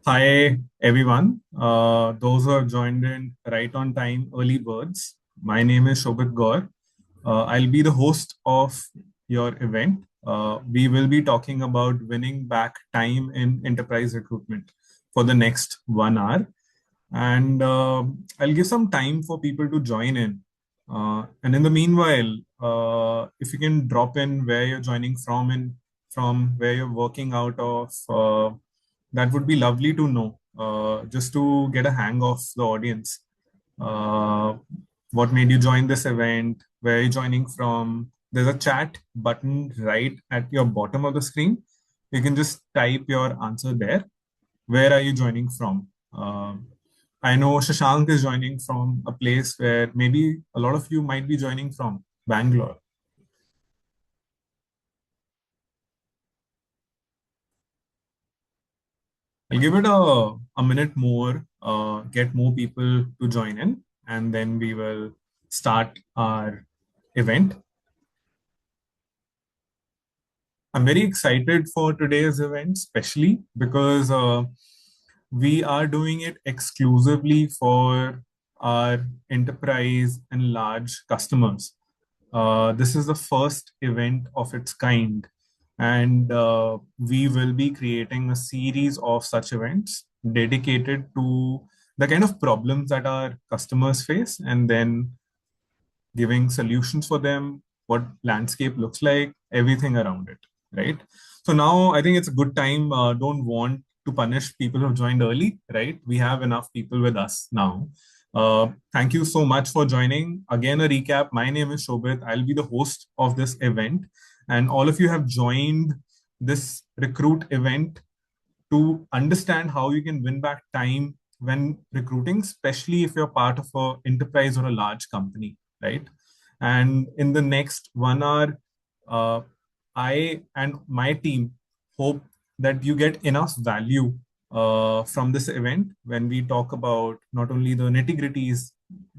Hi, everyone. Those who have joined in right on time, early birds. My name is Shobit Gaur. I'll be the host of your event. We will be talking about winning back time in enterprise recruitment for the next 1 hour. And I'll give some time for people to join in. And in the meanwhile, if you can drop in where you're joining from and from where you're working out of, that would be lovely to know, just to get a hang of the audience. Uh, what made you join this event? Where are you joining from? There's a chat button right at your bottom of the screen. You can just type your answer there. Where are you joining from? I know Shashank is joining from a place where maybe a lot of you might be joining from, Bangalore. I'll give it a minute more, get more people to join in, and then we will start our event. I'm very excited for today's event, especially because we are doing it exclusively for our enterprise and large customers. This is the first event of its kind, and we will be creating a series of such events dedicated to the kind of problems that our customers face, and then giving solutions for them, what landscape looks like, everything around it, right? So now I think it's a good time. Don't want to punish people who have joined early, right? We have enough people with us now. Thank you so much for joining. Again, a recap. My name is Shobit. I'll be the host of this event. And all of you have joined this recruit event to understand how you can win back time when recruiting, especially if you're part of an enterprise or a large company, right? And in the next 1 hour, uh, I and my team hope that you get enough value from this event when we talk about not only the nitty gritties,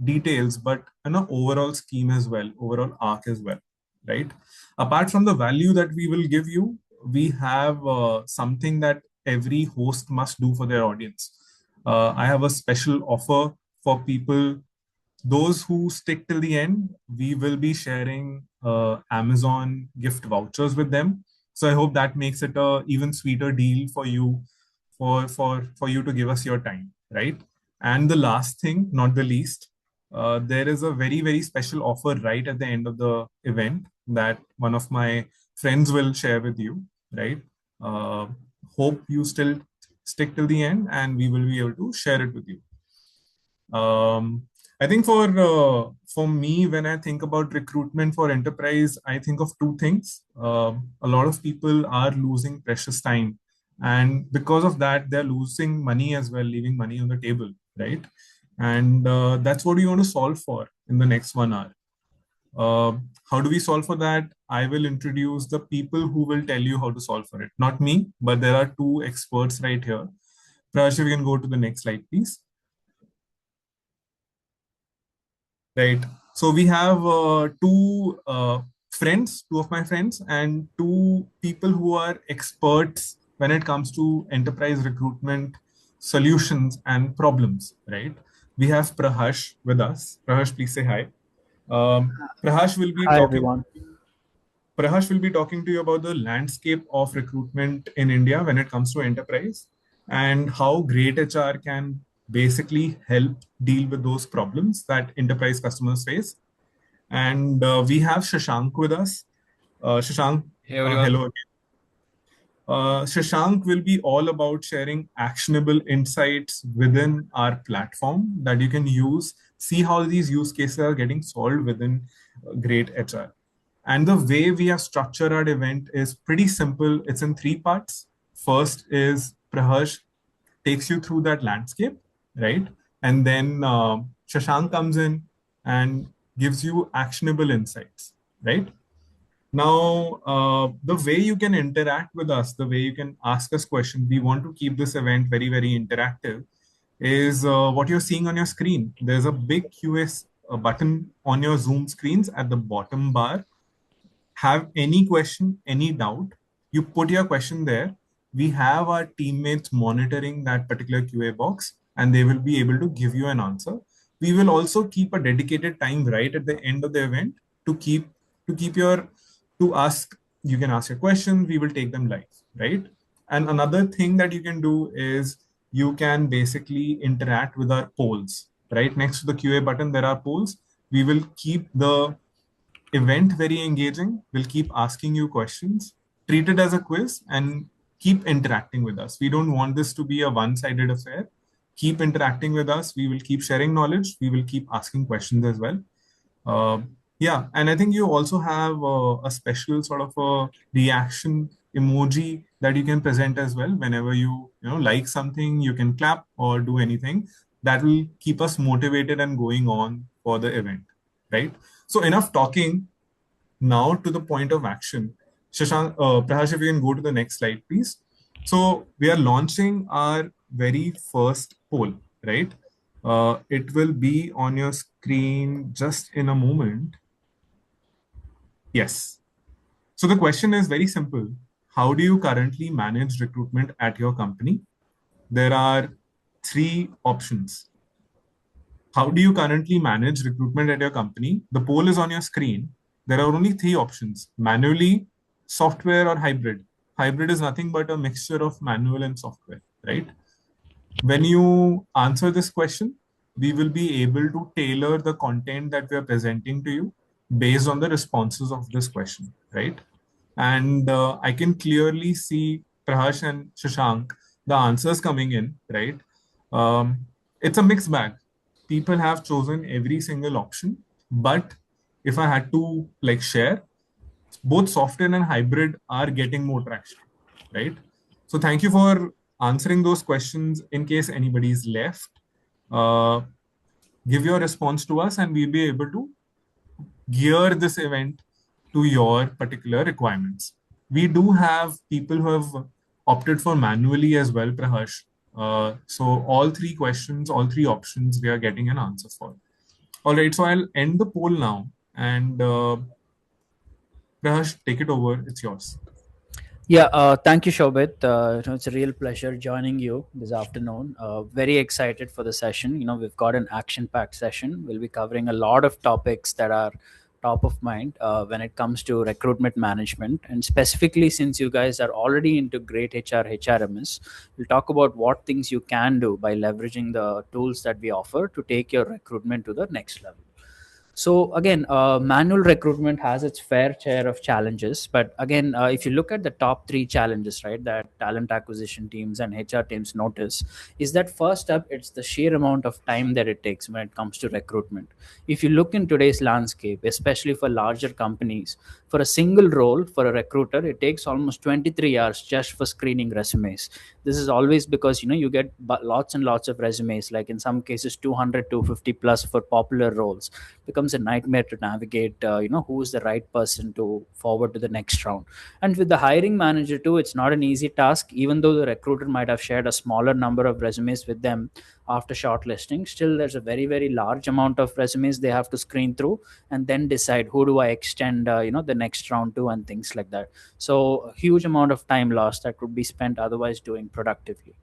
details, but an overall scheme as well, overall arc as well, right? Apart from the value that we will give you, we have something that every host must do for their audience. I have a special offer for people, those who stick till the end. We will be sharing Amazon gift vouchers with them. So I hope that makes it a even sweeter deal for you, for you to give us your time, right? And the last thing, not the least, there is a very special offer right at the end of the event that one of my friends will share with you, right? Uh, Hope you still stick till the end, and we will be able to share it with you. I think for me, when I think about recruitment for enterprise, I think of two things. A lot of people are losing precious time, and because of that, they're losing money as well, leaving money on the table, right? And that's what we want to solve for in the next 1 hour. Uh, how do we solve for that? I will introduce the people who will tell you how to solve for it. Not me, but there are two experts right here. Prash, we can go to the next slide, please. Right. So we have two friends, two of my friends, and two people who are experts when it comes to enterprise recruitment solutions and problems, right? We have Prahash with us. Prahash, please say hi. Prahash will be Hi talking. everyone. Prahash will be talking to you about the landscape of recruitment in India when it comes to enterprise and how great HR can basically help deal with those problems that enterprise customers face. And we have Shashank with us. Shashank, Hey everyone. hello again. Shashank will be all about sharing actionable insights within our platform that you can use, see how these use cases are getting solved within Great HR. And the way we have structured our event is pretty simple. It's in three parts. First is Praharsh takes you through that landscape, right? And then Shashank comes in and gives you actionable insights, right? Now, the way you can interact with us, the way you can ask us questions, we want to keep this event very interactive, is what you're seeing on your screen. There's a big QS button on your Zoom screens at the bottom bar. Have any question, any doubt, you put your question there. we have our teammates monitoring that particular QA box, and they will be able to give you an answer. We will also keep a dedicated time right at the end of the event to keep your to ask. You can ask your questions. We will take them live, right? And another thing that you can do is you can basically interact with our polls. Right next to the QA button, there are polls. We will keep the event very engaging. We'll keep asking you questions, treat it as a quiz, and keep interacting with us. We don't want this to be a one sided affair. Keep interacting with us. We will keep sharing knowledge. We will keep asking questions as well. Uh, yeah, and I think you also have a special sort of a reaction emoji that you can present as well. Whenever you like something, you can clap or do anything that will keep us motivated and going on for the event, right? So enough talking. Now to the point of action. Shashank, Prahash, if you can go to the next slide, please. So we are launching our very first poll, right? It will be on your screen just in a moment. Yes. So the question is very simple. How do you currently manage recruitment at your company? There are three options. How do you currently manage recruitment at your company? The poll is on your screen. There are only three options: manually, software, or hybrid. Hybrid is nothing but a mixture of manual and software, right? When you answer this question, we will be able to tailor the content that we are presenting to you based on the responses of this question, right? And I can clearly see Prahash and Shashank, the answers coming in, right? It's a mixed bag. People have chosen every single option, but if I had to like share, both software and hybrid are getting more traction, right? So thank you for answering those questions. In case anybody's left, uh, give your response to us, and we'll be able to gear this event to your particular requirements. We do have people who have opted for manually as well, Prahash. So all three questions, all three options, we are getting an answer for. All right, so I'll end the poll now, and Prahash, take it over. It's yours. Yeah, thank you, Shobit. It's a real pleasure joining you this afternoon. Very excited for the session. We've got an action-packed session. We'll be covering a lot of topics that are top of mind when it comes to recruitment management. And specifically, since you guys are already into great HR, HRMS, we'll talk about what things you can do by leveraging the tools that we offer to take your recruitment to the next level. So again, manual recruitment has its fair share of challenges, but again, if you look at the top three challenges, right, that talent acquisition teams and HR teams notice, is that first up, it's the sheer amount of time that it takes when it comes to recruitment. If you look in today's landscape, especially for larger companies, for a single role for a recruiter, it takes almost 23 hours just for screening resumes. This is always because you get lots and lots of resumes, like in some cases 200, 250 plus for popular roles. Becomes a nightmare to navigate who is the right person to forward to the next round. And with the hiring manager too, it's not an easy task. Even though the recruiter might have shared a smaller number of resumes with them after shortlisting, still there's a very very large amount of resumes they have to screen through and then decide who do I extend the next round to, and things like that. So a huge amount of time lost that could be spent otherwise doing productively.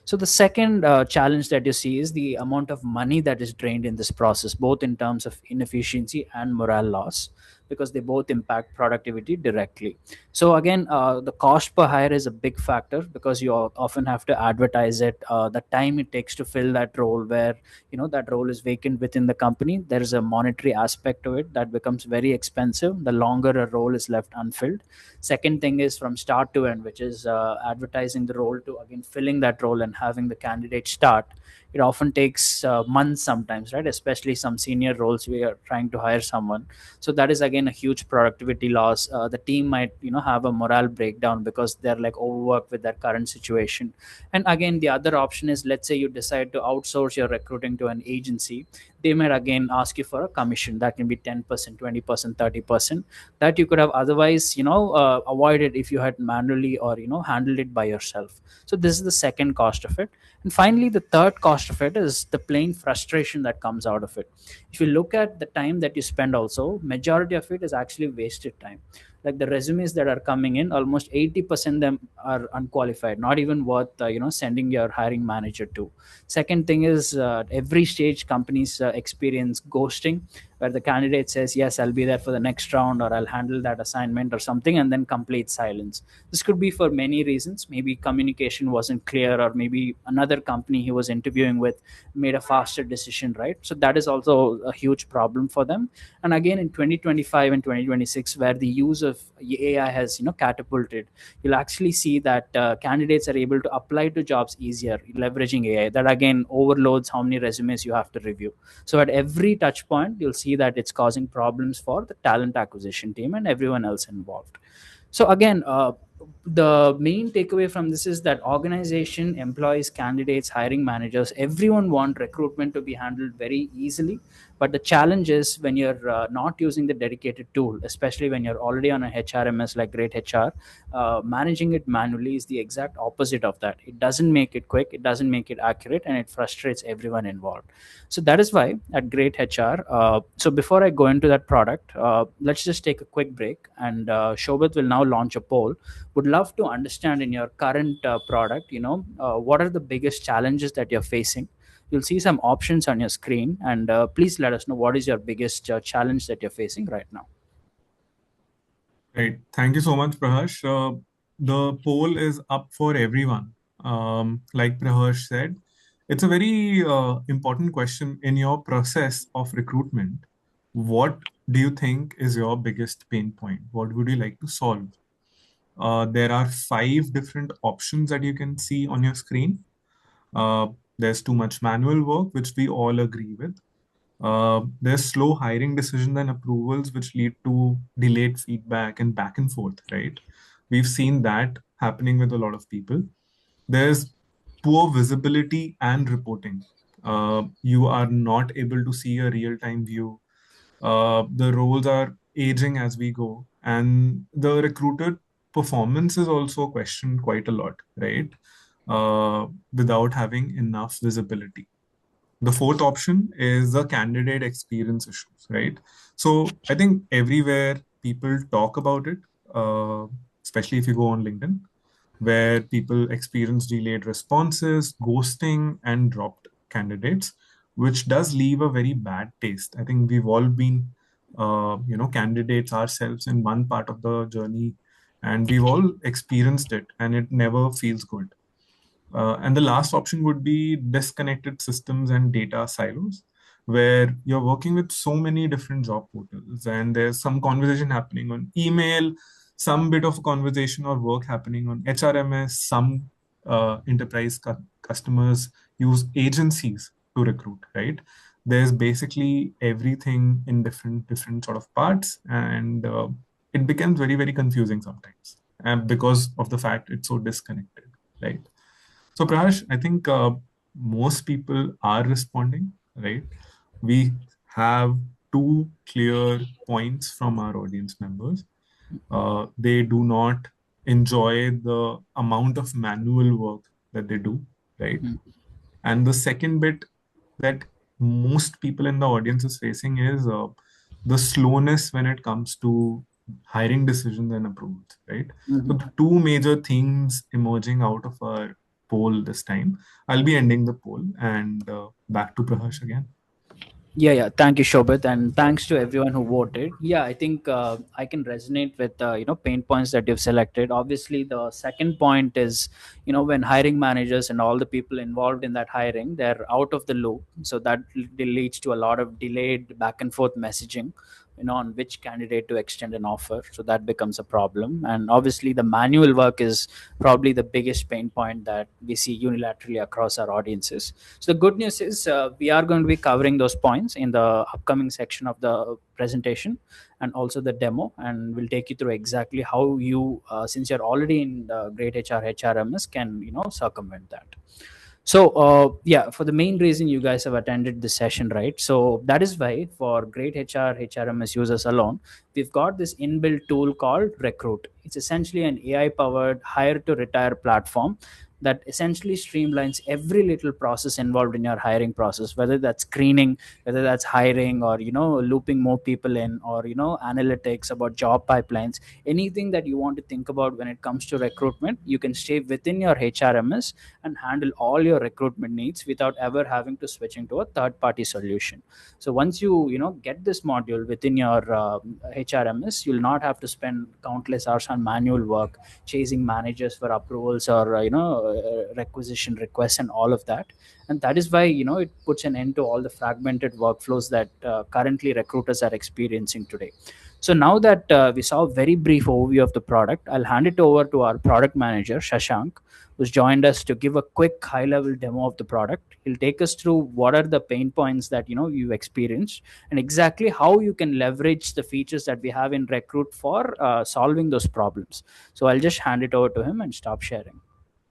So the second challenge that you see is the amount of money that is drained in this process, both in terms of inefficiency and morale loss, because they both impact productivity directly. So again, the cost per hire is a big factor because you often have to advertise it. The time it takes to fill that role, where that role is vacant within the company, there is a monetary aspect to it that becomes very expensive the longer a role is left unfilled. Second thing is from start to end, which is advertising the role to again filling that role and having the candidate start. It often takes months sometimes, right? Especially some senior roles we are trying to hire someone. So that is again a huge productivity loss. The team might have a morale breakdown because they're like overworked with their current situation. And again, the other option is, let's say you decide to outsource your recruiting to an agency. They might again ask you for a commission that can be 10%, 20%, 30%, that you could have otherwise avoided if you had manually or handled it by yourself. So this is the second cost of it. And finally, the third cost of it is the plain frustration that comes out of it. If you look at the time that you spend, also majority of it is actually wasted time. Like the resumes that are coming in, almost 80% them are unqualified, not even worth sending your hiring manager to. Second thing is, every stage companies experience ghosting, where the candidate says, yes, I'll be there for the next round, or I'll handle that assignment or something, and then complete silence. This could be for many reasons. Maybe communication wasn't clear, or maybe another company he was interviewing with made a faster decision, right? So that is also a huge problem for them. And again, in 2025 and 2026, where the use of AI has catapulted, you'll actually see that candidates are able to apply to jobs easier leveraging AI. That again overloads how many resumes you have to review. So at every touch point, you'll see that it's causing problems for the talent acquisition team and everyone else involved. So again, the main takeaway from this is that organization, employees, candidates, hiring managers, everyone want recruitment to be handled very easily. But the challenge is when you're not using the dedicated tool, especially when you're already on a HRMS like Great HR, managing it manually is the exact opposite of that. It doesn't make it quick, it doesn't make it accurate, and it frustrates everyone involved. So that is why at Great HR, so before I go into that product, let's just take a quick break, and Shobit will now launch a poll. Would love to understand in your current product, what are the biggest challenges that you're facing. You'll see some options on your screen, and please let us know what is your biggest challenge that you're facing right now. Right. Thank you so much, Prahash. The poll is up for everyone. Like Prahash said, it's a very important question in your process of recruitment. What do you think is your biggest pain point? What would you like to solve? There are five different options that you can see on your screen. Uh, there's too much manual work, which we all agree with. There's slow hiring decisions and approvals, which lead to delayed feedback and back and forth, right? We've seen that happening with a lot of people. There's poor visibility and reporting. You are not able to see a real time view. The roles are aging as we go, and the recruiter performance is also questioned quite a lot, right? Without having enough visibility. The fourth option is the candidate experience issues, right? So I think everywhere people talk about it, uh, especially if you go on LinkedIn, where people experience delayed responses, ghosting, and dropped candidates, which does leave a very bad taste. I think we've all been, candidates ourselves in one part of the journey, and we've all experienced it, and it never feels good. And the last option would be disconnected systems and data silos, where you're working with so many different job portals, and there's some conversation happening on email, some bit of conversation or work happening on HRMS. Some enterprise customers use agencies to recruit, right? There's basically everything in different sort of parts, and it becomes very, very confusing sometimes, and because of the fact it's so disconnected, right? So, Prash, I think most people are responding, right? We have two clear points from our audience members. They do not enjoy the amount of manual work that they do, right? Mm. And the second bit that most people in the audience is facing is the slowness when it comes to hiring decisions and approvals, right? So Mhm. the two major things emerging out of our poll this time. I'll be ending the poll, and back to Prahash again. Yeah. Thank you, Shobit, and thanks to everyone who voted. Yeah, I think I can resonate with pain points that you've selected. Obviously, the second point is, when hiring managers and all the people involved in that hiring, they're out of the loop, so that leads to a lot of delayed back and forth messaging, on which candidate to extend an offer. So that becomes a problem, and obviously, the manual work is probably the biggest pain point that we see unilaterally across our audiences. So the good news is, we are going to be covering those points in the upcoming section of the presentation and also the demo, and we'll take you through exactly how you, since you're already in the Great HR HRMS, can circumvent that. So yeah, for the main reason you guys have attended this session, right? So that is why for Great HR HRMS users alone, we've got this inbuilt tool called Recruit. It's essentially an AI powered hire to retire platform that essentially streamlines every little process involved in your hiring process, whether that's screening, whether that's hiring, or looping more people in, or analytics about job pipelines. Anything that you want to think about when it comes to recruitment, you can stay within your HRMS and handle all your recruitment needs without ever having to switch into a third party solution. So once you get this module within your HRMS, you'll not have to spend countless hours on manual work chasing managers for approvals, or requisition requests and all of that. And that is why it puts an end to all the fragmented workflows that currently recruiters are experiencing today. So now that we saw a very brief overview of the product, I'll hand it over to our product manager, Shashank, who's joined us to give a quick high level demo of the product. He'll take us through what are the pain points that you've experienced, and exactly how you can leverage the features that we have in Recruit for solving those problems. So I'll just hand it over to him and stop sharing.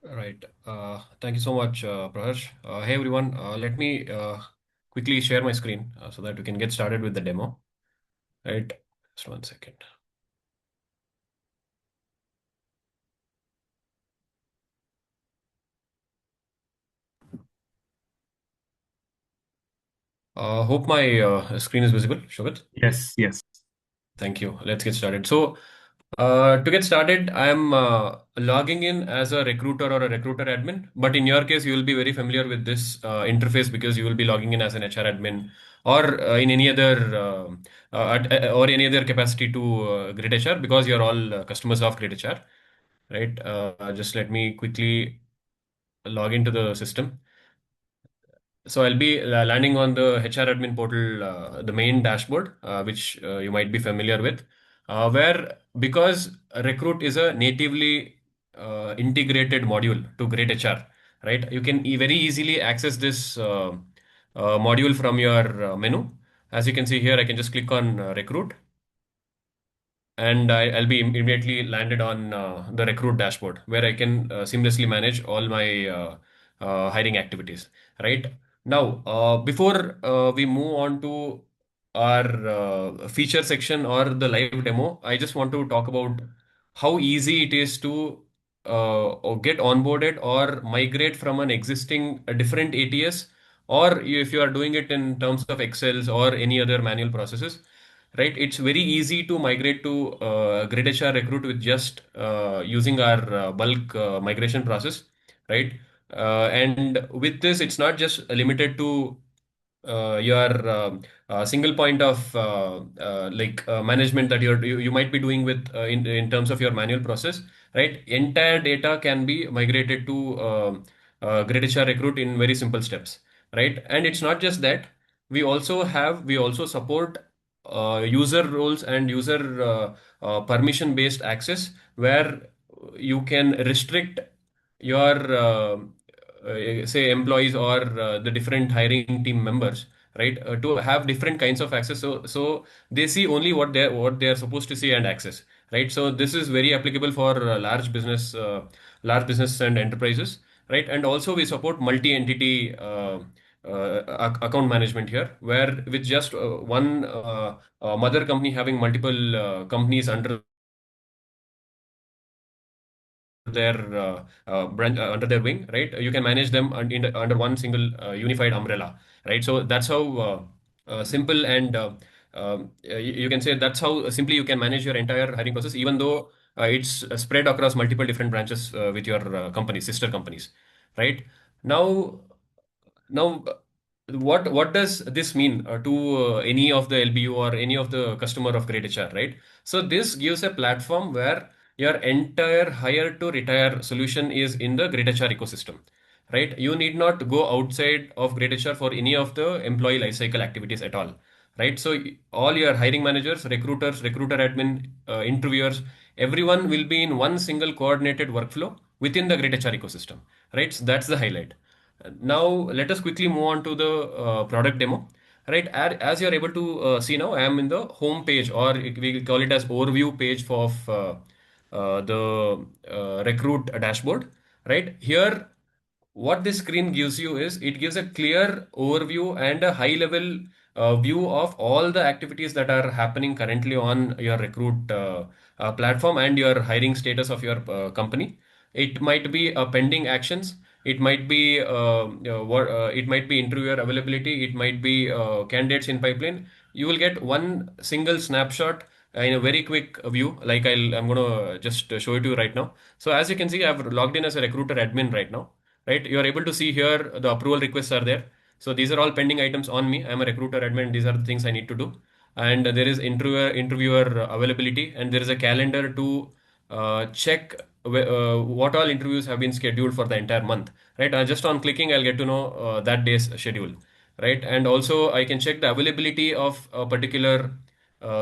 Right. Thank you so much, Praharsh. Hey everyone, let me quickly share my screen so that we can get started with the demo. Right. Just one second. Hope my screen is visible, Shobit. Yes, yes. Thank you. Let's get started. So, to get started, I'm logging in as a recruiter or a recruiter admin. But in your case, you will be very familiar with this interface because you will be logging in as an HR admin or in any other or any other capacity to Grid HR because you're all customers of Grid HR, right? Just let me quickly log into the system. So I'll be landing on the HR admin portal, the main dashboard, which you might be familiar with, where because Recruit is a natively integrated module to Great HR, right? You can very easily access this module from your menu. As you can see here, I can just click on Recruit and I'll be immediately landed on the Recruit dashboard where I can seamlessly manage all my hiring activities. Right now, before we move on to our feature section or the live demo, I just want to talk about how easy it is to or get onboarded or migrate from an existing a different ATS, or if you are doing it in terms of Excels or any other manual processes, right? It's very easy to migrate to Grid HR Recruit with just using our bulk migration process, right? And with this, it's not just limited to your single point of management that you might be doing with in terms of your manual process, right? Entire data can be migrated to Grid HR Recruit in very simple steps, right? And it's not just that. We also support user roles and user permission based access where you can restrict your say employees or the different hiring team members, right, to have different kinds of access, so they see only what they are supposed to see and access, right? So this is very applicable for large business and enterprises, right? And also we support multi-entity account management here, where with just one mother company having multiple companies under their wing, right? You can manage them under one single unified umbrella, right? So that's how simple and you can say that's how simply you can manage your entire hiring process, even though it's spread across multiple different branches with your companies, sister companies, right? Now, now, what does this mean to any of the LBU or any of the customer of Great HR, right? So this gives a platform where your entire hire to retire solution is in the Great HR ecosystem, right? You need not go outside of Great HR for any of the employee lifecycle activities at all, right? So all your hiring managers, recruiters, recruiter admin, interviewers, everyone will be in one single coordinated workflow within the Great HR ecosystem, right? So that's the highlight. Now, let us quickly move on to the product demo. Right, as you're able to see now, I am in the home page, or we call it as overview page of the Recruit dashboard. Right here, what this screen gives you is it gives a clear overview and a high level view of all the activities that are happening currently on your Recruit platform and your hiring status of your company. It might be pending actions. It might be it might be interviewer availability. It might be candidates in pipeline. You will get one single snapshot in a very quick view. Like I'm gonna just show it to you right now. So as you can see, I've logged in as a recruiter admin right now. Right, you are able to see here the approval requests are there. So these are all pending items on me. I'm a recruiter admin. These are the things I need to do. And there is interviewer availability, and there is a calendar to check what all interviews have been scheduled for the entire month. Right, just on clicking, I'll get to know that day's schedule. Right, and also I can check the availability of a particular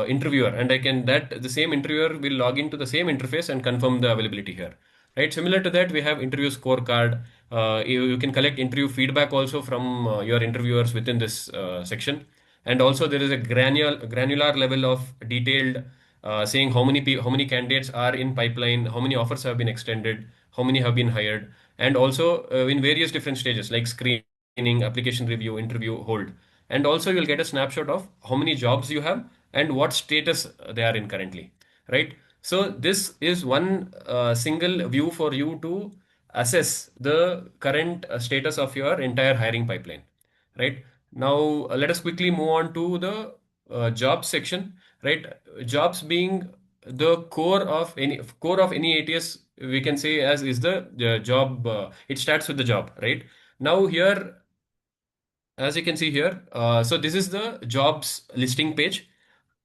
interviewer, and I can that the same interviewer will log into the same interface and confirm the availability here. Right, similar to that, we have interview scorecard. You can collect interview feedback also from your interviewers within this section. And also there is a granular level of detailed saying how many candidates are in pipeline, how many offers have been extended, how many have been hired, and also in various different stages like screening, application review, interview, hold. And also you'll get a snapshot of how many jobs you have and what status they are in currently. Right. So this is one single view for you to assess the current status of your entire hiring pipeline. Right. Now, let us quickly move on to the jobs section. Right. Jobs being the core of any ATS, we can say as is the job. It starts with the job. Right. Now here, as you can see here, so this is the jobs listing page.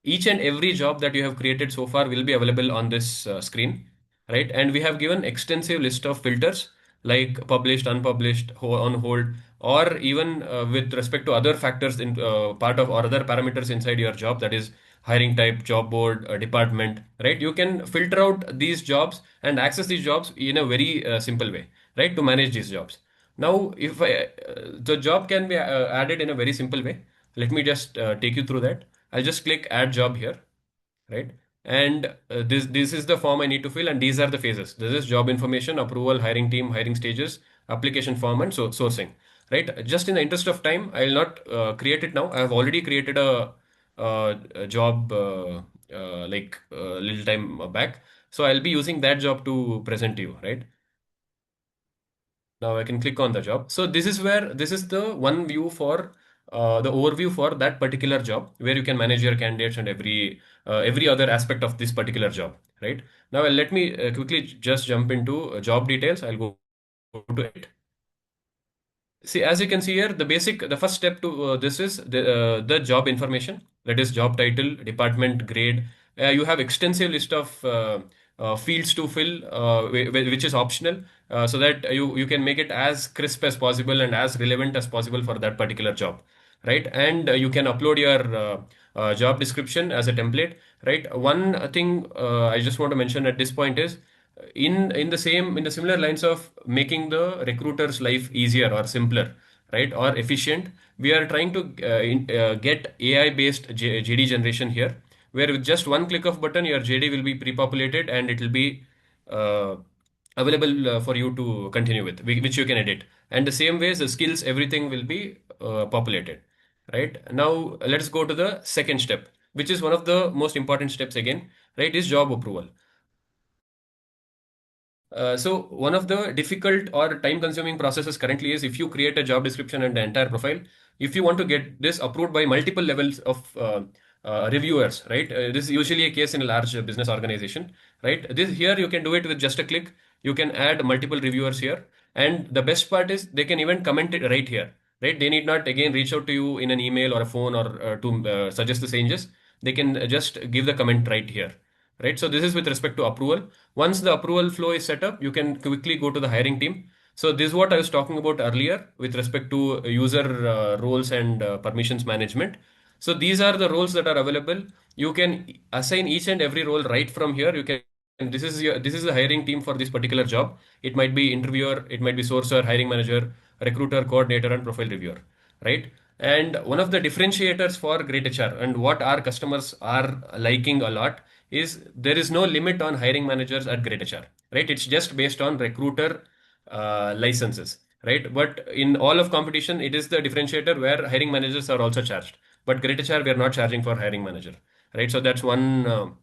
Each and every job that you have created so far will be available on this screen, right? And we have given extensive list of filters like published, unpublished, on hold, or even with respect to other factors in part of or other parameters inside your job, that is hiring type, job board, department, right? You can filter out these jobs and access these jobs in a very simple way, right? To manage these jobs. Now, if the job can be added in a very simple way, let me just take you through that. I'll just click add job here, right? And this is the form I need to fill, and these are the phases. This is job information, approval, hiring team, hiring stages, application form, and so sourcing, right? Just in the interest of time, I'll not create it now. I have already created a job like a little time back, so I'll be using that job to present to you, right? Now I can click on the job. So this is the one view for the overview for that particular job where you can manage your candidates and every other aspect of this particular job, right? Now let me quickly just jump into job details. I'll go to it. See, as you can see here, the first step to this is the job information. That is job title, department, grade. You have extensive list of fields to fill, which is optional, so that you can make it as crisp as possible and as relevant as possible for that particular job, right? And you can upload your job description as a template, right? One thing I just want to mention at this point is in the similar lines of making the recruiter's life easier or simpler, right, or efficient, we are trying to get AI based JD generation here, where with just one click of button your JD will be pre-populated and it will be uh, available for you to continue with, which you can edit. And the same ways the skills, everything will be populated. Right, now let's go to the second step, which is one of the most important steps again, right, is job approval. So one of the difficult or time-consuming processes currently is if you create a job description and the entire profile, if you want to get this approved by multiple levels of reviewers, right? This is usually a case in a large business organization, right? This here you can do it with just a click. You can add multiple reviewers here, and the best part is they can even comment it right here, right? They need not again reach out to you in an email or a phone or to suggest the changes. They can just give the comment right here, right? So this is with respect to approval. Once the approval flow is set up, you can quickly go to the hiring team. So this is what I was talking about earlier with respect to user roles and permissions management. So these are the roles that are available. You can assign each and every role right from here. You can this is the hiring team for this particular job. It might be interviewer, it might be sourcer, hiring manager, recruiter, coordinator, and profile reviewer, right? And one of the differentiators for Great HR and what our customers are liking a lot is there is no limit on hiring managers at Great HR, right? It's just based on recruiter licenses, right? But in all of competition, it is the differentiator where hiring managers are also charged. But Great HR, we are not charging for hiring manager, right? So that's one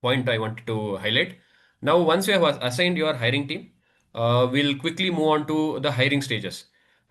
point I wanted to highlight. Now, once you have assigned your hiring team, we'll quickly move on to the hiring stages,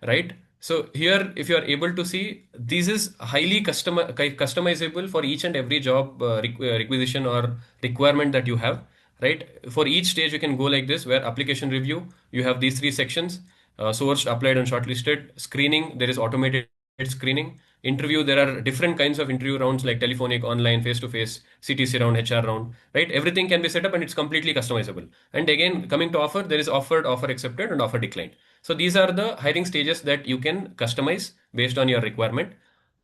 right? So here, if you are able to see, this is highly customizable for each and every job requisition or requirement that you have, right? For each stage, you can go like this, where application review, you have these three sections: sourced, applied, and shortlisted. Screening, there is automated screening. Interview, there are different kinds of interview rounds like telephonic, online, face to face, CTC round, HR round, right? Everything can be set up and it's completely customizable. And again, coming to offer, there is offered, offer accepted, and offer declined. So these are the hiring stages that you can customize based on your requirement.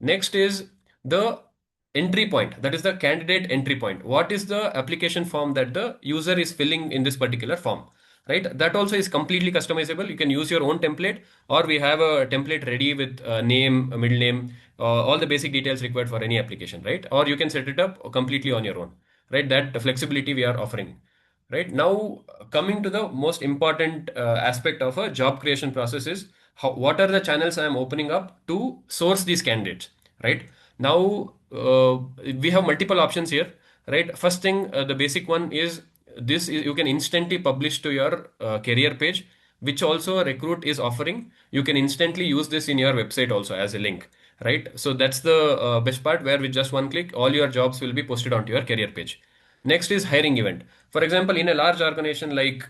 Next is the entry point, that is the candidate entry point. What is the application form that the user is filling in this particular form, right? That also is completely customizable. You can use your own template, or we have a template ready with a name, a middle name, all the basic details required for any application, right? Or you can set it up completely on your own, right? That flexibility we are offering. Right now, coming to the most important aspect of a job creation process is what are the channels I am opening up to source these candidates. Right now, we have multiple options here. Right, first thing, the basic one is this: is you can instantly publish to your career page, which also Recruit is offering. You can instantly use this in your website also as a link. Right, so that's the best part, where with just one click, all your jobs will be posted onto your career page. Next is hiring event. For example, in a large organization like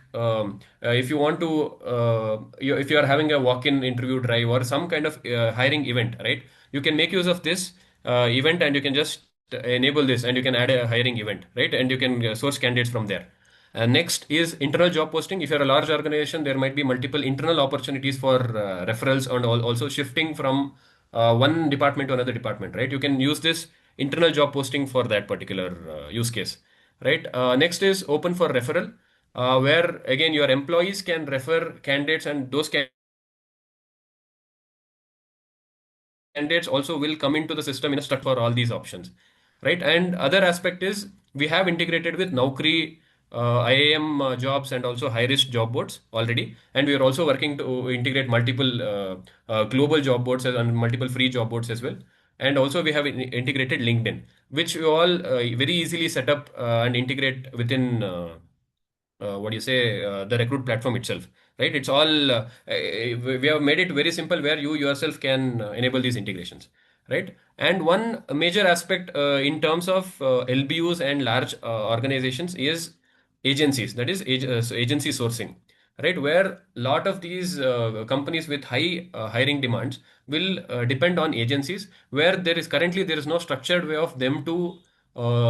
if you want to if you are having a walk-in interview drive or some kind of hiring event, right? You can make use of this event, and you can just enable this, and you can add a hiring event, right? And you can source candidates from there. Next is internal job posting. If you're a large organization, there might be multiple internal opportunities for referrals, and also shifting from one department to another department, right? You can use this internal job posting for that particular use case, right? Next is open for referral, where again your employees can refer candidates, and those candidates also will come into the system in a structured form for all these options, right? And other aspect is we have integrated with Naukri, IAM jobs, and also high risk job boards already, and we are also working to integrate multiple global job boards and multiple free job boards as well. And also we have integrated LinkedIn, which you all very easily set up and integrate within what do you say, the Recruit platform itself, right? It's all we have made it very simple, where you yourself can enable these integrations, right? And one major aspect in terms of LBUs and large organizations is agencies, that is agency sourcing, right? Where a lot of these companies with high hiring demands will depend on agencies, where there is no structured way of them to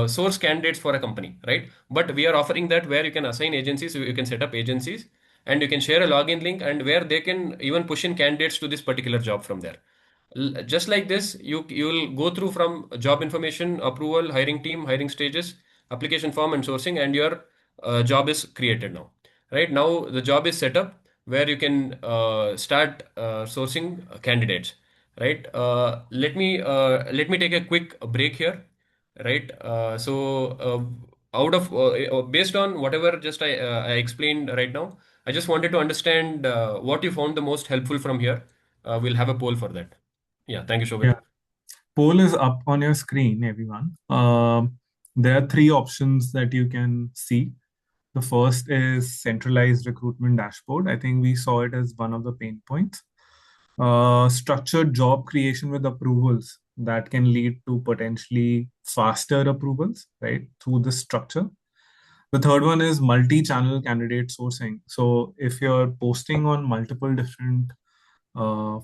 source candidates for a company, right? But we are offering that, where you can assign agencies, you can set up agencies, and you can share a login link, and where they can even push in candidates to this particular job from there. Just like this, you will go through from job information, approval, hiring team, hiring stages, application form, and sourcing, and your job is created now. Right now, the job is set up, where you can start sourcing candidates. Right. Let me take a quick break here. Right. Out of based on whatever just I explained right now, I just wanted to understand what you found the most helpful from here. We'll have a poll for that. Yeah, thank you, Shobit. Yeah. Poll is up on your screen, everyone. There are three options that you can see. The first is centralized recruitment dashboard. I think we saw it as one of the pain points. Structured job creation with approvals that can lead to potentially faster approvals, right, through this structure. The third one is multi-channel candidate sourcing. So if you're posting on multiple different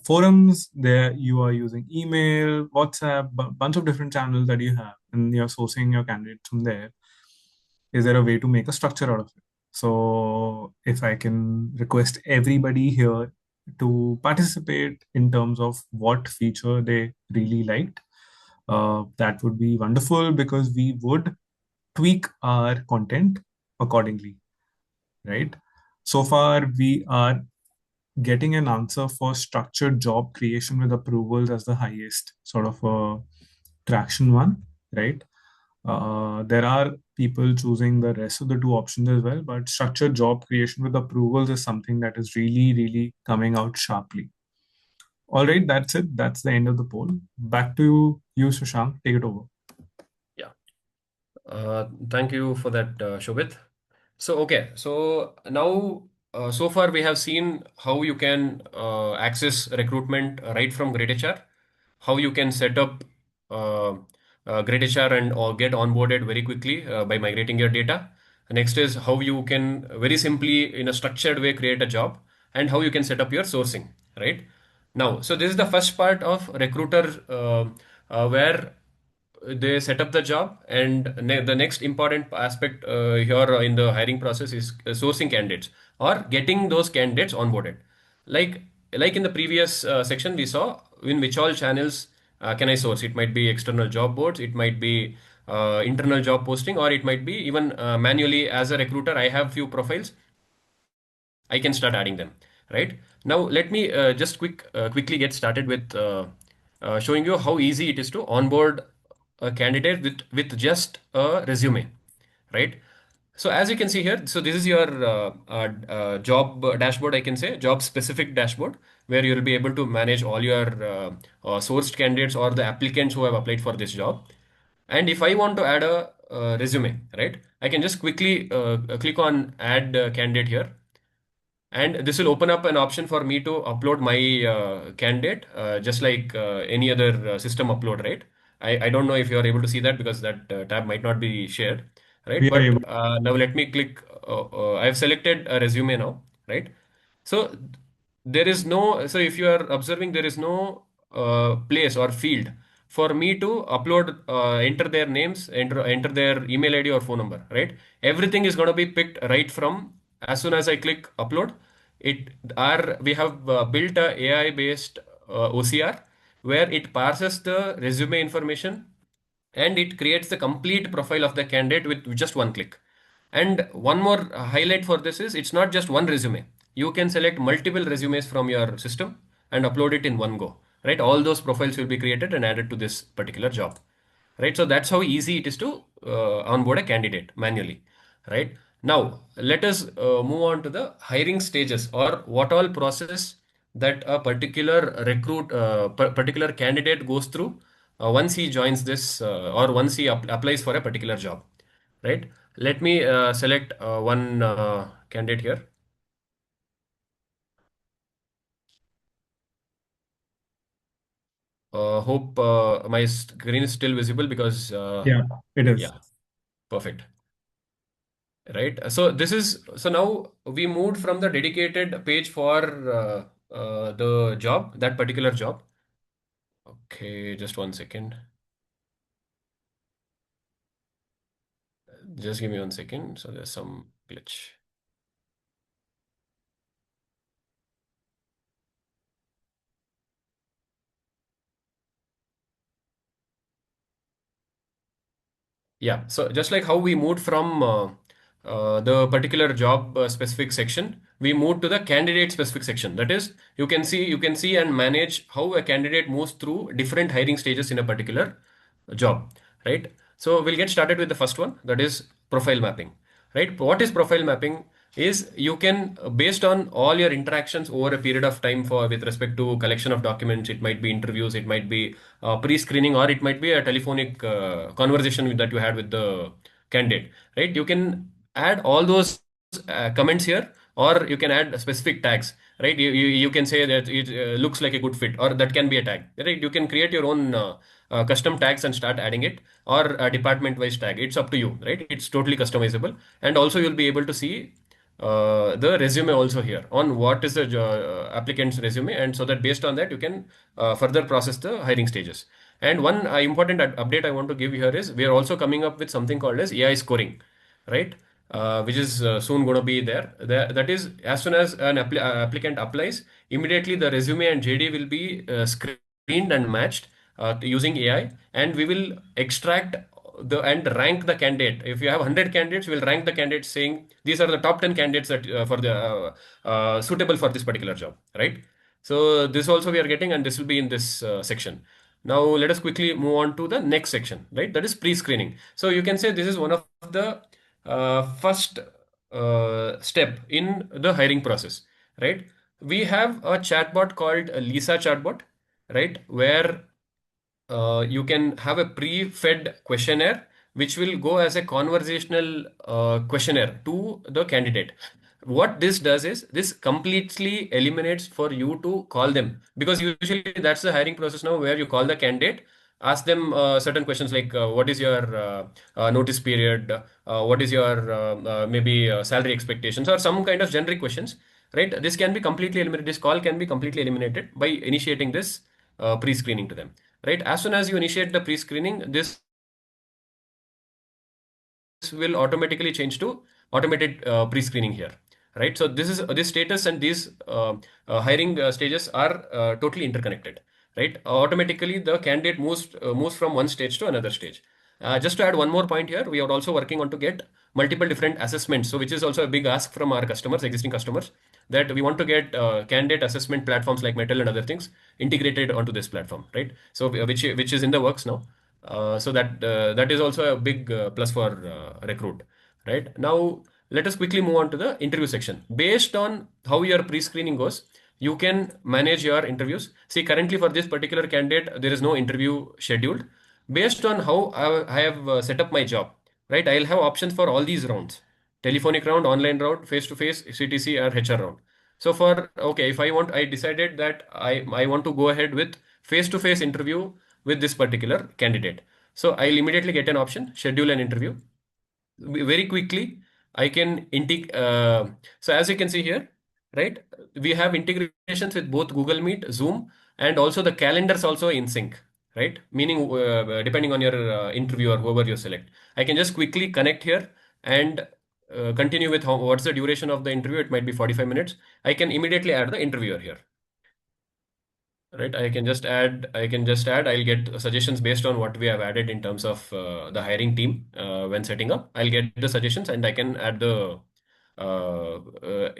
forums, there you are using email, WhatsApp, bunch of different channels that you have, and you're sourcing your candidates from there. Is there a way to make a structure out of it? So if I can request everybody here to participate in terms of what feature they really liked, that would be wonderful, because we would tweak our content accordingly, right? So far, we are getting an answer for structured job creation with approvals as the highest sort of traction one, right? There are people choosing the rest of the two options as well, but structured job creation with approvals is something that is really, really coming out sharply. All right, that's it. That's the end of the poll. Back to you, Shashank. Take it over. Yeah. Thank you for that, Shobit. So, okay. So now so far we have seen how you can access recruitment right from GreatHR, how you can set up uh, GreatHR and or get onboarded very quickly by migrating your data. Next is how you can very simply in a structured way create a job, and how you can set up your sourcing, right? Now, so this is the first part of recruiter where they set up the job, and the next important aspect here in the hiring process is sourcing candidates or getting those candidates onboarded. like like in the previous section we saw in which all channels can I source. It might be external job boards, it might be internal job posting, or it might be even manually. As a recruiter, I have few profiles, I can start adding them, right? Now, let me just quickly get started with showing you how easy it is to onboard a candidate with just a resume, right? So as you can see here, so this is your job dashboard, I can say, job specific dashboard, where you'll be able to manage all your sourced candidates or the applicants who have applied for this job. And if I want to add a resume, right, I can just quickly click on add candidate here, and this will open up an option for me to upload my candidate, just like any other system upload, right? I don't know if you are able to see that because that tab might not be shared, right? We are But able. now let me click. I've selected a resume now, right? So there is no, so if you are observing, there is no place or field for me to upload, enter their names, enter their email ID or phone number, right? Everything is going to be picked right from as soon as I click upload. It are we have built a AI based OCR where it parses the resume information, and it creates the complete profile of the candidate with just one click. And one more highlight for this is it's not just one resume. You can select multiple resumes from your system and upload it in one go, right? All those profiles will be created and added to this particular job, right? So that's how easy it is to onboard a candidate manually, right? Now, let us move on to the hiring stages, or what all process that a particular particular candidate goes through once he joins this or once he applies for a particular job, right? Let me select one candidate here. Hope my screen is still visible because Yeah, it is. yeah, perfect. Right. So this is, so now we moved from the dedicated page for the job, that particular job. Okay, just one second. Just give me 1 second. So there's some glitch. Yeah, so just like how we moved from the particular job specific section, we moved to the candidate specific section. That is, you can see and manage how a candidate moves through different hiring stages in a particular job, right? So we'll get started with the first one, that is profile mapping, right? What is profile mapping? Is you can, based on all your interactions over a period of time for with respect to collection of documents, it might be interviews, it might be pre-screening, or it might be a telephonic conversation that you had with the candidate, right? You can add all those comments here, or you can add specific tags, right? You can say that it looks like a good fit, or that can be a tag, right? You can create your own custom tags and start adding it, or a department wise tag. It's up to you, right? It's totally customizable. And also you'll be able to see the resume also here on what is the applicant's resume, and so that based on that you can further process the hiring stages. And one important update I want to give here is we are also coming up with something called as AI scoring, right? Which is soon going to be there. That is, as soon as an applicant applies, immediately the resume and JD will be screened and matched using AI, and we will extract the and rank the candidate. If you have 100 candidates, we'll rank the candidates saying these are the top 10 candidates that for the suitable for this particular job, right? So this also we are getting, and this will be in this section. Now let us quickly move on to the next section, right? That is pre-screening. So you can say this is one of the first step in the hiring process, right? We have a chatbot called Lisa chatbot, right? Where you can have a pre-fed questionnaire which will go as a conversational questionnaire to the candidate. What this does is this completely eliminates for you to call them, because usually that's the hiring process now, where you call the candidate, ask them certain questions like what is your notice period, what is your maybe salary expectations, or some kind of generic questions, right? This can be completely eliminated. This call can be completely eliminated by initiating this pre-screening to them, right? As soon as you initiate the pre-screening, this will automatically change to automated pre-screening here, right? So this status and these hiring stages are totally interconnected, right? Automatically the candidate moves from one stage to another stage. Just to add one more point here, we are also working on to get multiple different assessments. So which is also a big ask from our customers, existing customers, that we want to get candidate assessment platforms like Metal and other things integrated onto this platform, right? So which is in the works now. So that is also a big plus for Recruit, right? Now let us quickly move on to the interview section. Based on how your pre-screening goes, you can manage your interviews. See, currently for this particular candidate, there is no interview scheduled. Based on how I have set up my job, right? I'll have options for all these rounds: telephonic round, online round, face-to-face, CTC, or HR round. So for, okay, if I want, I decided that I want to go ahead with face-to-face interview with this particular candidate. So I'll immediately get an option, schedule an interview. Very quickly, I can integ so as you can see here, right? We have integrations with both Google Meet, Zoom, and also the calendars also in sync, right? Meaning, depending on your interview or whoever you select, I can just quickly connect here and continue with what's the duration of the interview. It might be 45 minutes. I can immediately add the interviewer here. Right, I can just add, I'll get suggestions based on what we have added in terms of the hiring team when setting up. I'll get the suggestions and I can add the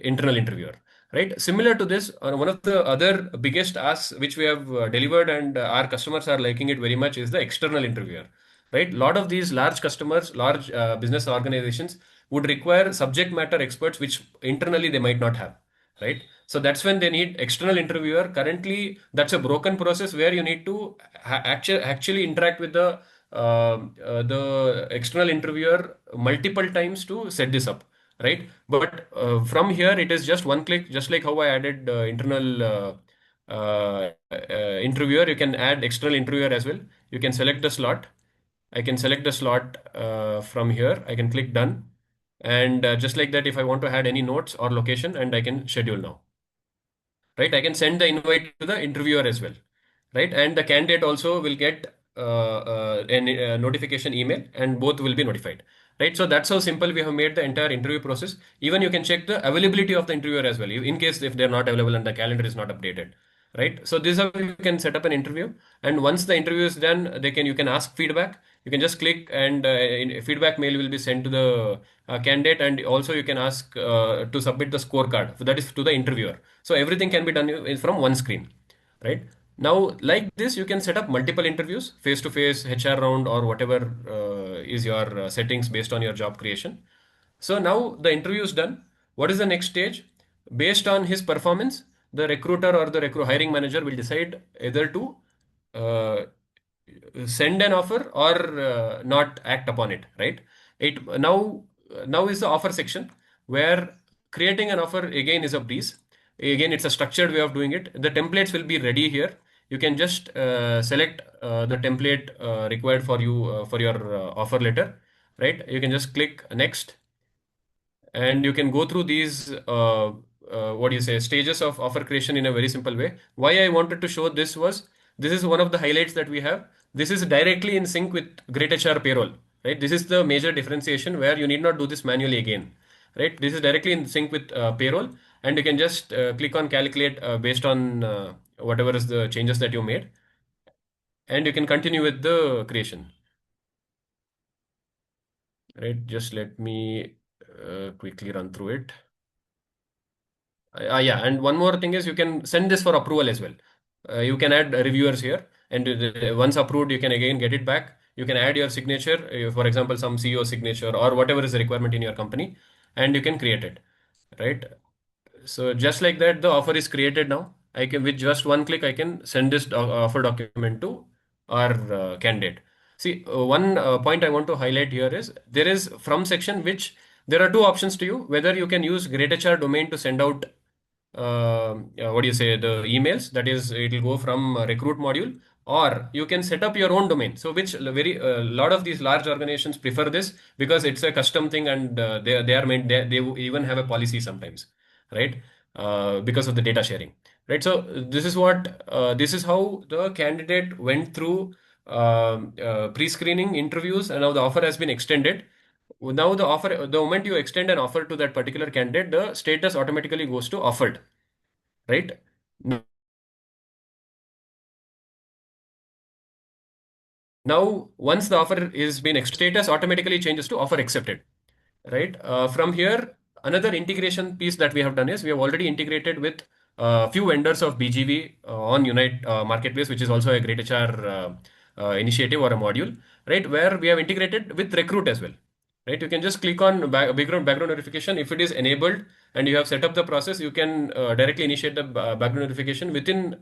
internal interviewer, right? Similar to this, one of the other biggest asks which we have delivered, and our customers are liking it very much, is the external interviewer, right? A lot of these large customers, large business organizations would require subject matter experts which internally they might not have, right? So that's when they need external interviewer. Currently, that's a broken process where you need to actually interact with the external interviewer multiple times to set this up, right? But from here, it is just one click, just like how I added internal interviewer. You can add external interviewer as well. You can select the slot. I can select the slot from here. I can click done. And just like that, if I want to add any notes or location, and I can schedule now, right? I can send the invite to the interviewer as well, right? And the candidate also will get a notification email, and both will be notified, right? So that's how simple we have made the entire interview process. Even you can check the availability of the interviewer as well, in case if they're not available and the calendar is not updated, right? So this is how you can set up an interview. And once the interview is done, you can ask feedback. You can just click, and feedback mail will be sent to the candidate, and also you can ask to submit the scorecard. So that is to the interviewer. So everything can be done from one screen, right? Now, like this, you can set up multiple interviews, face-to-face, HR round, or whatever is your settings based on your job creation. So now the interview is done. What is the next stage? Based on his performance, the recruiter or the hiring manager will decide either to uh, send an offer or not act upon it, right? It now is the offer section, where creating an offer again is a breeze. Again, it's a structured way of doing it. The templates will be ready here. You can just select the template required for you for your offer letter, right? You can just click next, and you can go through these what do you say, stages of offer creation in a very simple way. Why I wanted to show this was, this is one of the highlights that we have. This is directly in sync with Great HR payroll, right? This is the major differentiation, where you need not do this manually again, right? This is directly in sync with payroll, and you can just click on calculate based on whatever is the changes that you made, and you can continue with the creation, right? Just let me quickly run through it. Yeah, and one more thing is, you can send this for approval as well. You can add reviewers here, and once approved, you can again get it back. You can add your signature, for example, some CEO signature or whatever is the requirement in your company, and you can create it, right? So just like that, the offer is created now. I can, with just one click, I can send this offer document to our candidate. See, one point I want to highlight here is, there is from section which there are two options to you, whether you can use GreatHR domain to send out what do you say, the emails, that is, it will go from recruit module, or you can set up your own domain. So which very lot of these large organizations prefer this because it's a custom thing, and they are meant, they even have a policy sometimes, right? Because of the data sharing, right? So this is how the candidate went through pre-screening interviews, and now the offer has been extended. Now the moment you extend an offer to that particular candidate, the status automatically goes to offered, right? Now, once the offer is been status automatically changes to offer accepted, right? From here, another integration piece that we have done is we have already integrated with a few vendors of BGV on Unite Marketplace, which is also a great HR initiative or a module, right? Where we have integrated with Recruit as well, right? You can just click on background verification. If it is enabled and you have set up the process, you can directly initiate the background verification within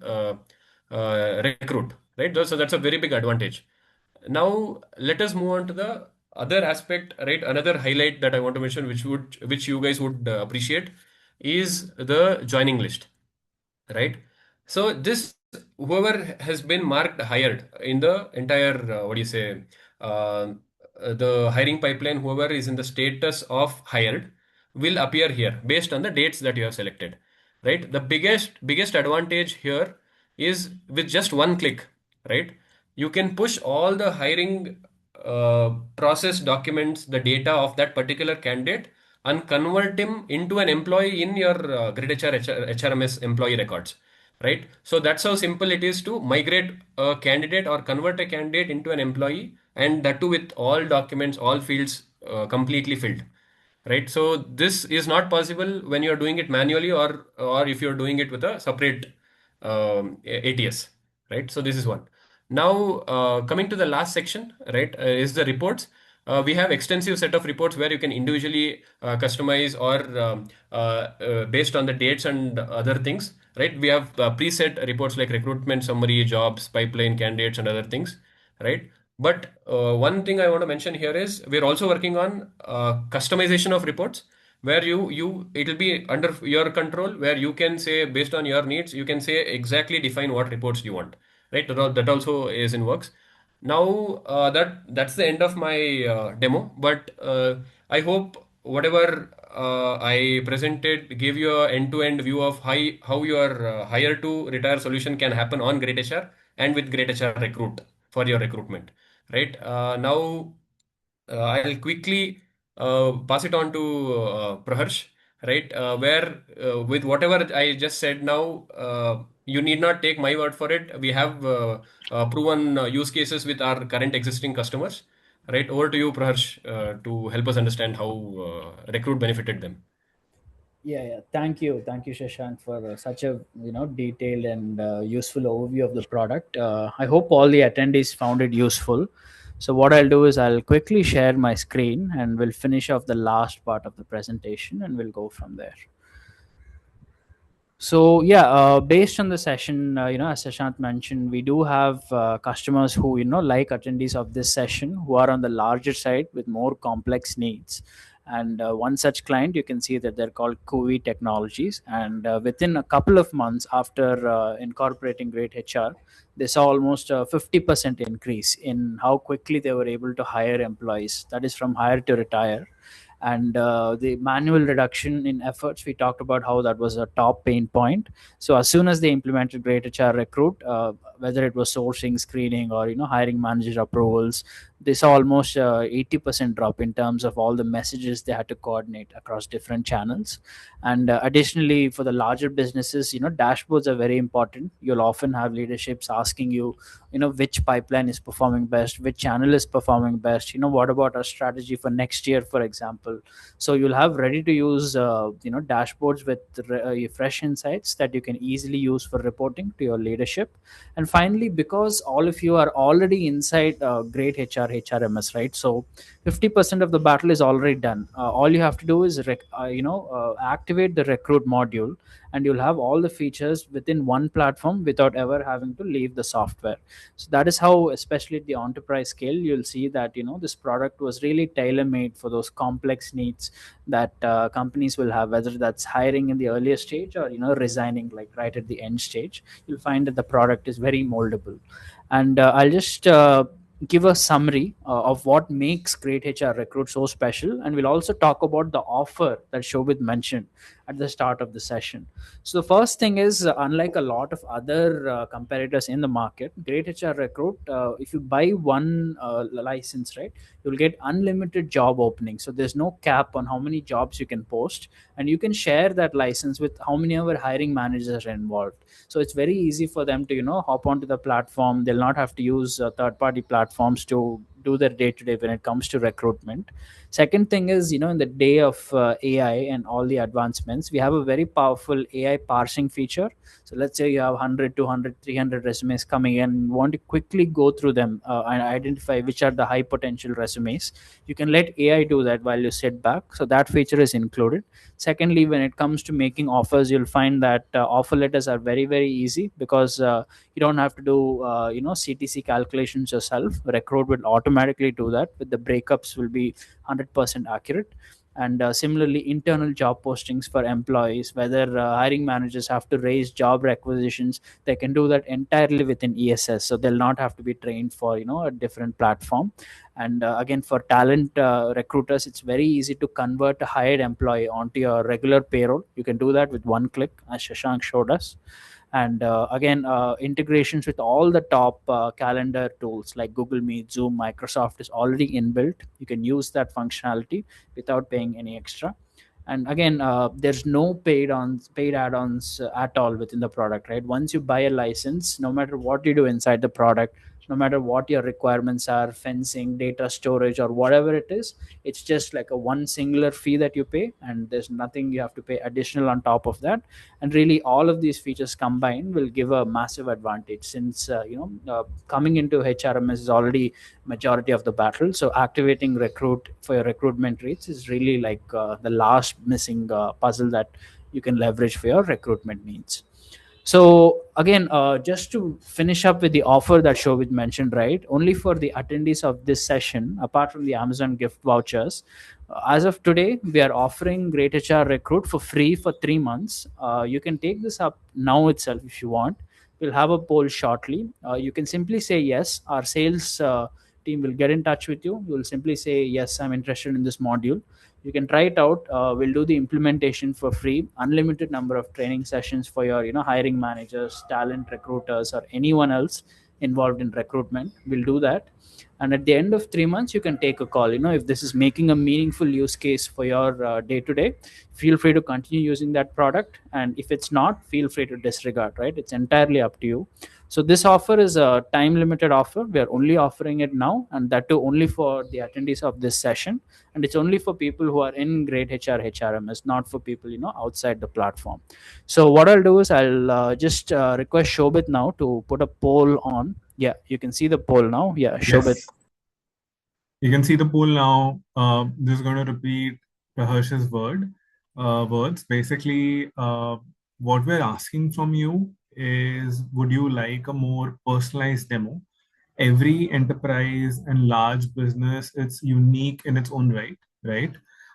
Recruit, right? So that's a very big advantage. Now let us move on to the other aspect, right? Another highlight that I want to mention, which you guys would appreciate, is the joining list, right? So this, whoever has been marked hired in the entire what do you say, uh, the hiring pipeline, whoever is in the status of hired will appear here based on the dates that you have selected, right? The biggest advantage here is with just one click, right? You can push all the hiring process documents, the data of that particular candidate, and convert him into an employee in your GridHR HRMS employee records, right? So that's how simple it is to migrate a candidate or convert a candidate into an employee, and that too with all documents, all fields completely filled, right? So this is not possible when you're doing it manually, or if you're doing it with a separate ATS, right? So this is one. Now, coming to the last section, right, is the reports. We have extensive set of reports where you can individually customize or based on the dates and other things, right? We have preset reports like recruitment summary, jobs, pipeline, candidates, and other things, right? But one thing I want to mention here is we're also working on customization of reports, where you it'll be under your control, where you can say based on your needs, you can say exactly define what reports you want, right? That also is in works. Now that's the end of my demo, but I hope whatever I presented gave you a end-to-end view of how your hire to retire solution can happen on Great HR and with Great HR Recruit for your recruitment, right? Now I'll quickly pass it on to Praharsh, right? Where with whatever I just said now, you need not take my word for it. We have proven use cases with our current existing customers, right? Over to you, Praharsh, to help us understand how Recruit benefited them. Yeah. Thank you, Shashank, for such a detailed and useful overview of the product. I hope all the attendees found it useful. So what I'll do is I'll quickly share my screen and we'll finish off the last part of the presentation and we'll go from there. So yeah, based on the session, as Shashant mentioned, we do have customers who like attendees of this session who are on the larger side with more complex needs. And one such client, you can see that they're called Covi Technologies, and within a couple of months after incorporating Great HR, they saw almost a 50% increase in how quickly they were able to hire employees. That is from hire to retire. And the manual reduction in efforts, we talked about how that was a top pain point. So as soon as they implemented Great HR Recruit, whether it was sourcing, screening, or hiring manager approvals, they saw almost 80% drop in terms of all the messages they had to coordinate across different channels. And additionally, for the larger businesses, dashboards are very important. You'll often have leaderships asking you, which pipeline is performing best, which channel is performing best, what about our strategy for next year, for example. So you'll have ready to use dashboards with fresh insights that you can easily use for reporting to your leadership. And And finally, because all of you are already inside great HRMS, right? So 50% of the battle is already done. All you have to do is activate the recruit module, and you'll have all the features within one platform without ever having to leave the software. So that is how, especially at the enterprise scale, you'll see that this product was really tailor made for those complex needs that companies will have, whether that's hiring in the earlier stage or resigning like right at the end stage. You'll find that the product is very moldable. And I'll just give a summary of what makes Great HR Recruit so special, and we'll also talk about the offer that Shobit mentioned at the start of the session. So the first thing is, unlike a lot of other competitors in the market, Great HR Recruit, if you buy one license, right, you'll get unlimited job openings. So there's no cap on how many jobs you can post, and you can share that license with how many other hiring managers are involved. So it's very easy for them to hop onto the platform. They'll not have to use third party platforms to do their day to day when it comes to recruitment. Second thing is, in the day of AI and all the advancements, we have a very powerful AI parsing feature. So let's say you have 100, 200, 300 resumes coming in, and you want to quickly go through them and identify which are the high potential resumes. You can let AI do that while you sit back. So that feature is included. Secondly, when it comes to making offers, you'll find that offer letters are very, very easy, because you don't have to do CTC calculations yourself. Recruit will automatically do that, with the breakups will be 100% accurate. And similarly, internal job postings for employees, whether hiring managers have to raise job requisitions, they can do that entirely within ESS. So they'll not have to be trained for a different platform. And again, for talent recruiters, it's very easy to convert a hired employee onto your regular payroll. You can do that with one click, as Shashank showed us. And again, integrations with all the top calendar tools like Google Meet, Zoom, Microsoft is already inbuilt. You can use that functionality without paying any extra. And again, there's no paid add-ons at all within the product, right? Once you buy a license, no matter what you do inside the product, no matter what your requirements are, fencing, data storage, or whatever it is, it's just like a one singular fee that you pay, and there's nothing you have to pay additional on top of that. And really, all of these features combined will give a massive advantage, since coming into HRMS is already majority of the battle. So activating recruit for your recruitment rates is really like the last missing puzzle that you can leverage for your recruitment needs. So again, just to finish up with the offer that Shobit mentioned, right? Only for the attendees of this session, apart from the Amazon gift vouchers, as of today, we are offering Great HR Recruit for free for 3 months. You can take this up now itself if you want. We'll have a poll shortly. You can simply say yes. Our sales team will get in touch with you. You'll simply say yes, I'm interested in this module. You can try it out. We'll do the implementation for free, unlimited number of training sessions for your hiring managers, talent recruiters, or anyone else involved in recruitment. We'll do that. And at the end of 3 months, you can take a call. If this is making a meaningful use case for your day to day, feel free to continue using that product. And if it's not, feel free to disregard, right? It's entirely up to you. So this offer is a time limited offer. We are only offering it now, and that too only for the attendees of this session. And it's only for people who are in Great HR HRMS, not for people outside the platform. So what I'll do is I'll just request Shobit now to put a poll on. Yeah, you can see the poll now. Yeah, Shobit. Yes. You can see the poll now. This is going to repeat Praharsh's words. Basically, what we're asking from you is, would you like a more personalized demo? Every enterprise and large business, it's unique in its own right, right?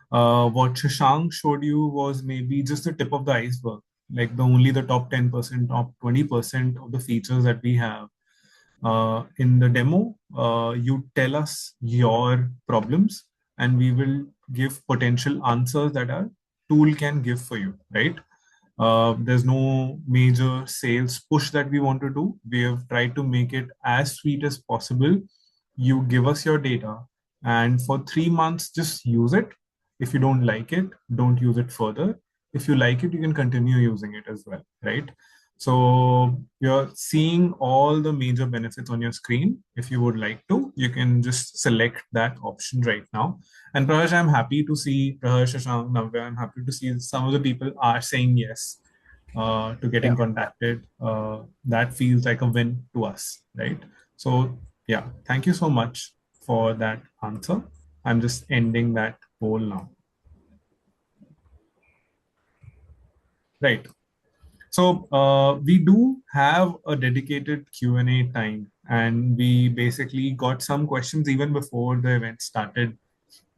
What Shashank showed you was maybe just the tip of the iceberg, like the top 10%, top 20% of the features that we have. In the demo, you tell us your problems, and we will give potential answers that our tool can give for you, right? There's no major sales push that we want to do. We have tried to make it as sweet as possible. You give us your data, and for 3 months, just use it. If you don't like it, don't use it further. If you like it, you can continue using it as well, right? So you're seeing all the major benefits on your screen. If you would like to, you can just select that option right now. And Praharsh, I'm happy to see Praharsh, Shashank, Navya, I'm happy to see some of the people are saying yes. to getting contacted. That feels like a win to us, right? So yeah, thank you so much for that answer. I'm just ending that poll now. Right. So we do have a dedicated Q&A time, and we basically got some questions even before the event started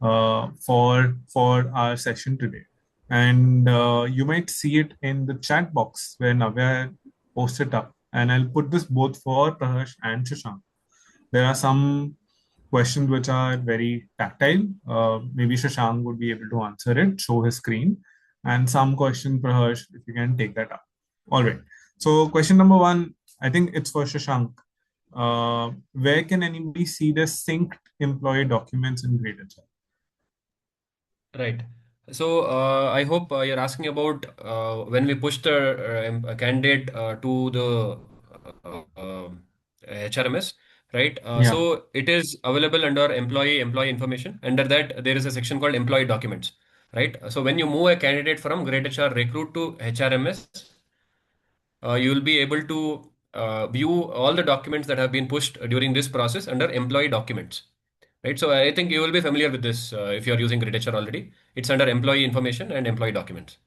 for our session today. And you might see it in the chat box where Navya posted up. And I'll put this both for Prahash and Shashank. There are some questions which are very tactile. Maybe Shashank would be able to answer it, show his screen. And some question, Prahash, if you can take that up. All right. So question number one, I think it's for Shashank. Where can anybody see the synced employee documents in Greytribe? Right. So I hope you're asking about when we push the candidate to the HRMS, right? Yeah, So it is available under employee information. Under that, there is a section called employee documents, right? So when you move a candidate from Great HR Recruit to HRMS, you will be able to view all the documents that have been pushed during this process under employee documents. Right, so I think you will be familiar with this if you are using Grid HR already. It's under employee information and employee documents.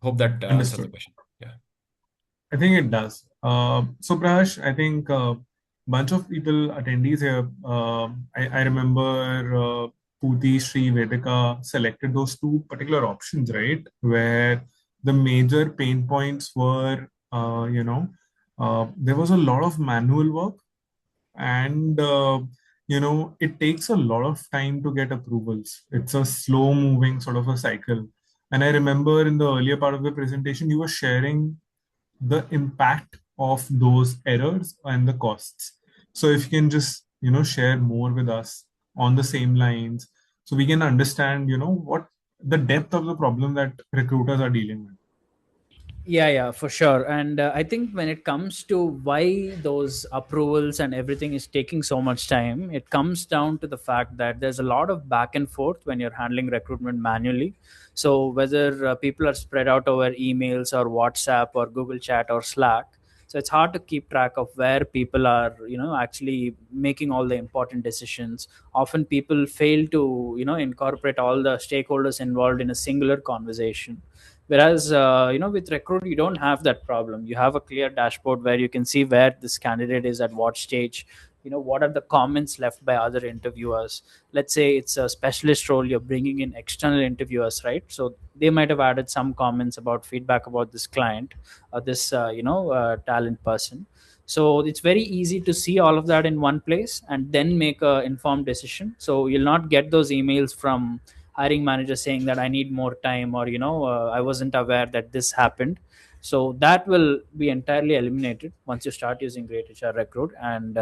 Hope that answers the understood. question. Yeah. I think it does. So, Prash, I think a bunch of people, attendees here, I remember Puti, Sri, Vedika selected those two particular options, right? Where the major pain points were, there was a lot of manual work, and it takes a lot of time to get approvals. It's a slow moving sort of a cycle. And I remember in the earlier part of the presentation, you were sharing the impact of those errors and the costs. So if you can just share more with us on the same lines, so we can understand what the depth of the problem that recruiters are dealing with. Yeah, for sure. And I think when it comes to why those approvals and everything is taking so much time, it comes down to the fact that there's a lot of back and forth when you're handling recruitment manually. So whether people are spread out over emails or WhatsApp or Google Chat or Slack, so it's hard to keep track of where people are actually making all the important decisions. Often people fail to incorporate all the stakeholders involved in a singular conversation. Whereas with Recruit, you don't have that problem. You have a clear dashboard where you can see where this candidate is at what stage, what are the comments left by other interviewers. Let's say it's a specialist role, you're bringing in external interviewers, right? So they might have added some comments about feedback about this client or this talent person. So it's very easy to see all of that in one place and then make a informed decision. So you'll not get those emails from hiring manager saying that I need more time, or I wasn't aware that this happened. So that will be entirely eliminated once you start using Great HR Recruit. And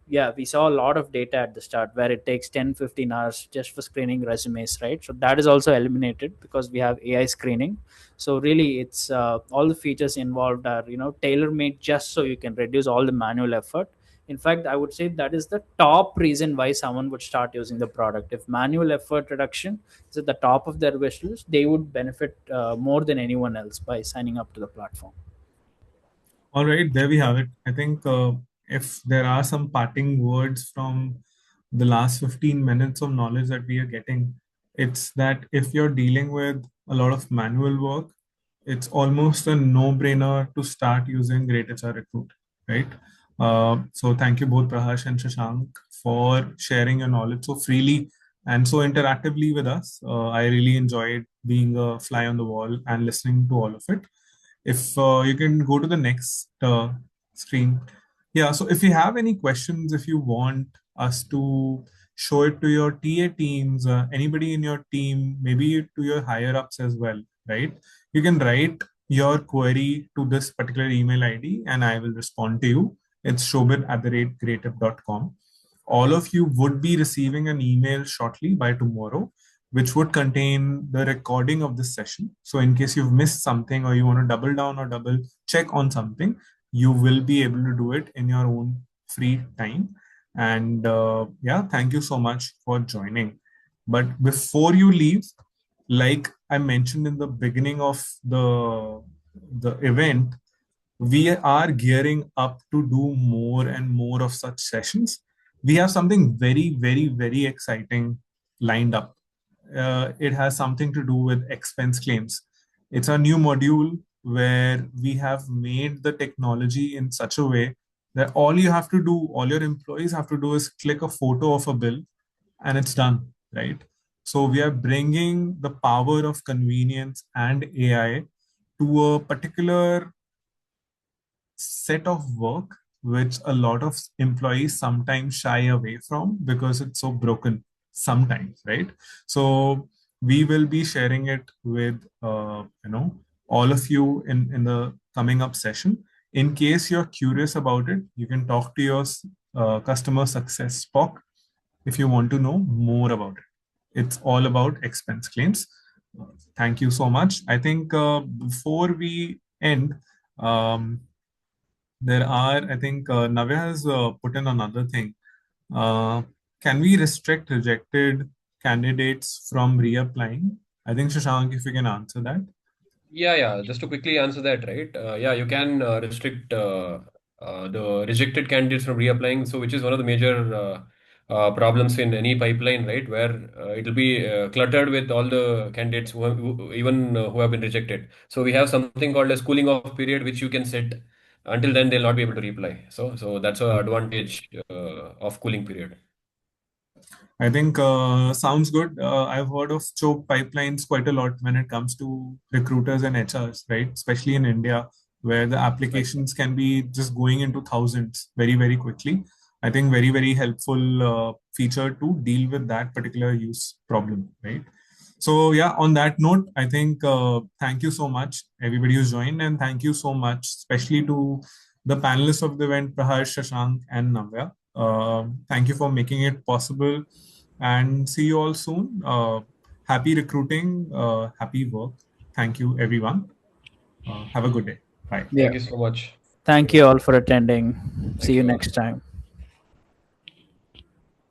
yeah, we saw a lot of data at the start where it takes 10-15 hours just for screening resumes, right? So that is also eliminated because we have AI screening. So really it's all the features involved are tailor made just so you can reduce all the manual effort. In fact, I would say that is the top reason why someone would start using the product. If manual effort reduction is at the top of their wish list, they would benefit more than anyone else by signing up to the platform. All right, there we have it. I think if there are some parting words from the last 15 minutes of knowledge that we are getting, it's that if you're dealing with a lot of manual work, it's almost a no-brainer to start using Great HR Recruit, right? So thank you both, Prahash and Shashank, for sharing your knowledge so freely and so interactively with us. I really enjoyed being a fly on the wall and listening to all of it. If you can go to the next screen. Yeah, so if you have any questions, if you want us to show it to your TA teams, anybody in your team, maybe to your higher ups as well, right? You can write your query to this particular email ID and I will respond to you. It's shobit@greative.com. All of you would be receiving an email shortly by tomorrow, which would contain the recording of this session. So in case you've missed something or you want to double down or double check on something, you will be able to do it in your own free time. And yeah, thank you so much for joining. But before you leave, like I mentioned in the beginning of the the event, we are gearing up to do more and more of such sessions. We have something very, very, very exciting lined up. It has something to do with expense claims. It's a new module where we have made the technology in such a way that all you have to do, all your employees have to do is click a photo of a bill and it's done, right? So we are bringing the power of convenience and AI to a particular set of work which a lot of employees sometimes shy away from because it's so broken sometimes, right? So we will be sharing it with all of you in the coming up session. In case you're curious about it, you can talk to your customer success spock if you want to know more about it. It's all about expense claims. Thank you so much. I think before we end, um, I think Navya has put in another thing. Uh, can we restrict rejected candidates from reapplying? I think, Shashank, if you can answer that. Yeah. Just to quickly answer that, right? Yeah, you can restrict the rejected candidates from reapplying. So, which is one of the major problems in any pipeline, right? Where it'll be cluttered with all the candidates who have been rejected. So, we have something called a cooling off period, which you can set. Until then, they'll not be able to reply. So that's an advantage of cooling period. I think sounds good. I've heard of choke pipelines quite a lot when it comes to recruiters and HRs, right? Especially in India, where the Right. applications can be just going into thousands very, very quickly. I think very, very helpful feature to deal with that particular use problem, right? So yeah, on that note, I think thank you so much everybody who's joined, and thank you so much, especially to the panelists of the event, Praharsh, Shashank, and Navya. Thank you for making it possible, and see you all soon. Happy recruiting, happy work. Thank you, everyone. Have a good day. Bye. Yeah. Thank you so much. Thank Yeah. you all for attending. See Thank you you all. next time.